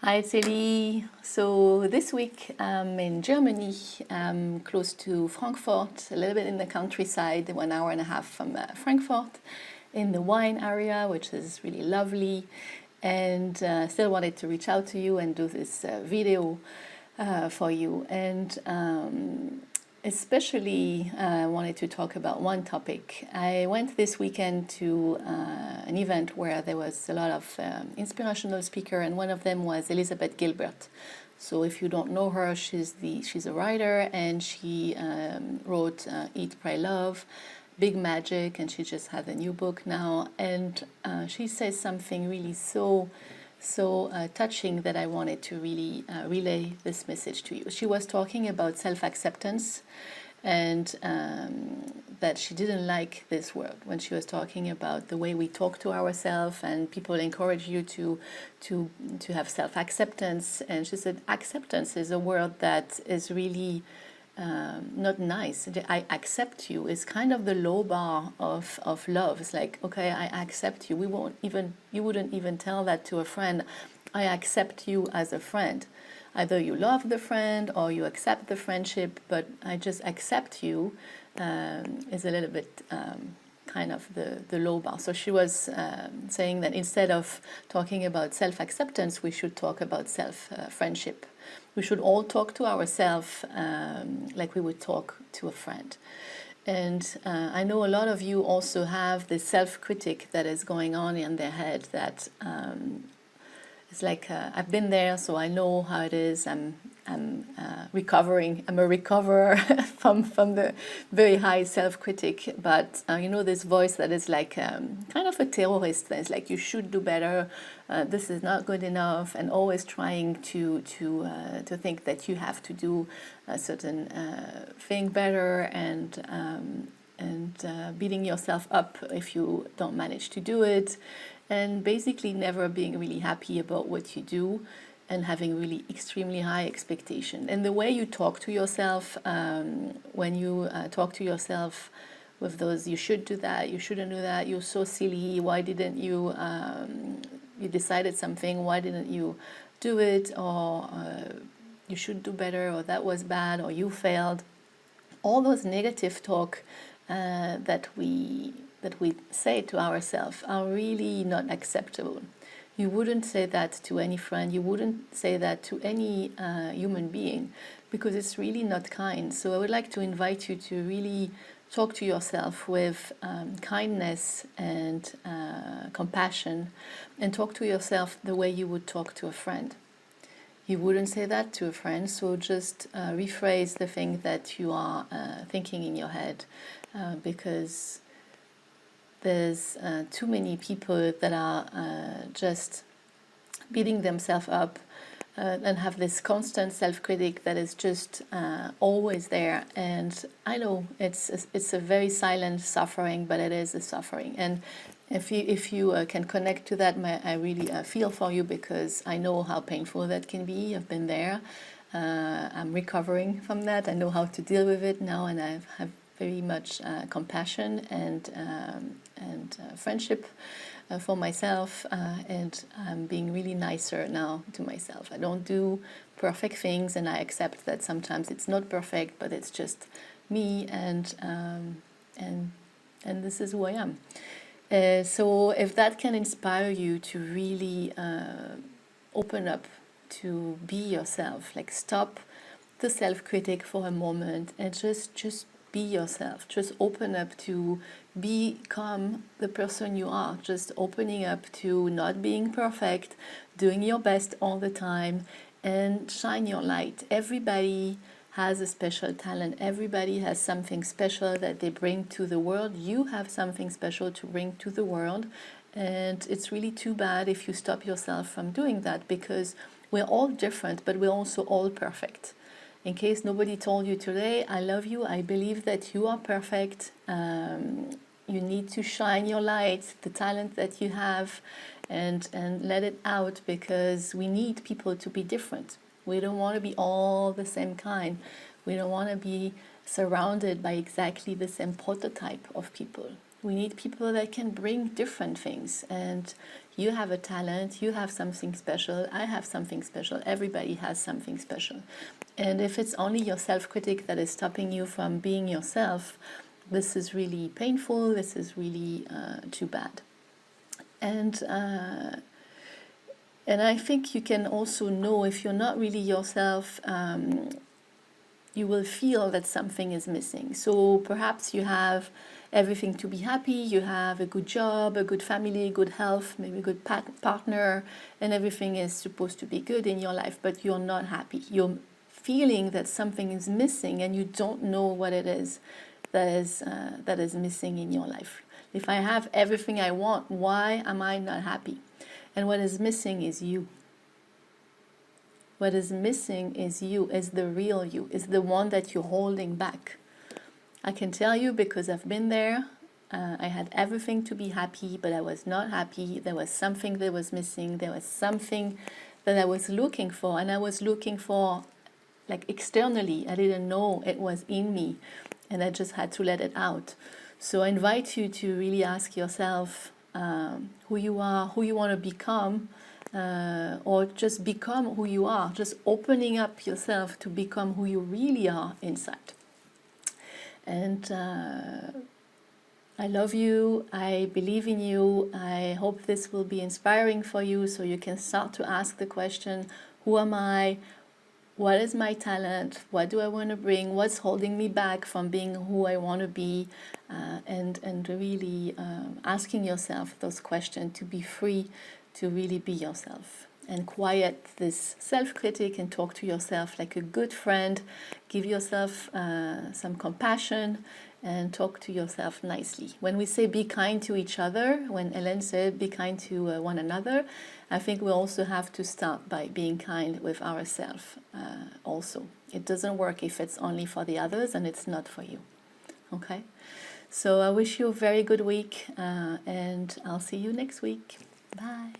Hi, Tilly. So this week I'm in Germany, close to Frankfurt, a little bit in the countryside, 1 hour and a half from Frankfurt, in the wine area, which is really lovely. And still wanted to reach out to you and do this video for you. And especially wanted to talk about one topic. I went this weekend to an event where there was a lot of inspirational speaker, and one of them was Elizabeth Gilbert. So if you don't know her, she's a writer, and she wrote Eat, Pray, Love, Big Magic, and she just had a new book now. And she says something really so touching that I wanted to really relay this message to you. She was talking about self-acceptance, and that she didn't like this word when she was talking about the way we talk to ourselves, and people encourage you to have self-acceptance. And she said acceptance is a word that is really not nice. I accept you is kind of the low bar of love. It's like, okay, I accept you. You wouldn't even tell that to a friend. I accept you as a friend. Either you love the friend or you accept the friendship, but I just accept you is a little bit kind of the low bar. So she was saying that instead of talking about self-acceptance, we should talk about self-friendship. We should all talk to ourselves like we would talk to a friend. And I know a lot of you also have this self-critic that is going on in their head that it's like, I've been there, so I know how it is. I'm recovering. I'm a recoverer from the very high self-critic. But this voice that is like kind of a terrorist. It's like you should do better. This is not good enough, and always trying to think that you have to do a certain thing better, and beating yourself up if you don't manage to do it. And basically never being really happy about what you do, and having really extremely high expectation. And the way you talk to yourself, when you talk to yourself with those, you should do that, you shouldn't do that, you're so silly, why didn't you, you decided something, why didn't you do it, or you should do better, or that was bad, or you failed. All those negative talk that we say to ourselves are really not acceptable. You wouldn't say that to any friend, you wouldn't say that to any human being, because it's really not kind. So I would like to invite you to really talk to yourself with kindness and compassion, and talk to yourself the way you would talk to a friend. You wouldn't say that to a friend, so just rephrase the thing that you are thinking in your head, because there's too many people that are just beating themselves up and have this constant self-critic that is just always there. And I know it's a very silent suffering, but it is a suffering. And if you can connect to that, I really feel for you, because I know how painful that can be. I've been there. I'm recovering from that. I know how to deal with it now, and I have very much compassion and friendship for myself, and I'm being really nicer now to myself. I don't do perfect things, and I accept that sometimes it's not perfect, but it's just me, and this is who I am. So if that can inspire you to really open up to be yourself, like stop the self-critic for a moment and just be yourself. Just open up to become the person you are. Just opening up to not being perfect, doing your best all the time, and shine your light. Everybody has a special talent. Everybody has something special that they bring to the world. You have something special to bring to the world, and it's really too bad if you stop yourself from doing that, because we're all different, but we're also all perfect. In case nobody told you today, I love you, I believe that you are perfect. You need to shine your light, the talent that you have, and let it out, because we need people to be different. We don't want to be all the same kind. We don't want to be surrounded by exactly the same prototype of people. We need people that can bring different things. And you have a talent, you have something special, I have something special, everybody has something special. And if it's only your self-critic that is stopping you from being yourself, this is really painful, this is really too bad. And I think you can also know if you're not really yourself, you will feel that something is missing. So perhaps you have everything to be happy, you have a good job, a good family, good health, maybe a good partner, and everything is supposed to be good in your life, but you're not happy. You're feeling that something is missing and you don't know what it is that is missing in your life. If I have everything I want, why am I not happy? And what is missing is you. What is missing is you, is the real you, is the one that you're holding back. I can tell you because I've been there. I had everything to be happy, but I was not happy. There was something that was missing. There was something that I was looking for, and I was looking for like externally. I didn't know it was in me, and I just had to let it out. So I invite you to really ask yourself who you are, who you want to become, or just become who you are, just opening up yourself to become who you really are inside. And I love you, I believe in you, I hope this will be inspiring for you so you can start to ask the question, who am I? What is my talent? What do I want to bring? What's holding me back from being who I want to be? And really asking yourself those questions to be free to really be yourself. And quiet this self-critic and talk to yourself like a good friend. Give yourself some compassion and talk to yourself nicely. When we say be kind to each other, when Hélène said be kind to one another, I think we also have to start by being kind with ourselves also. It doesn't work if it's only for the others and it's not for you. Okay? So I wish you a very good week and I'll see you next week. Bye.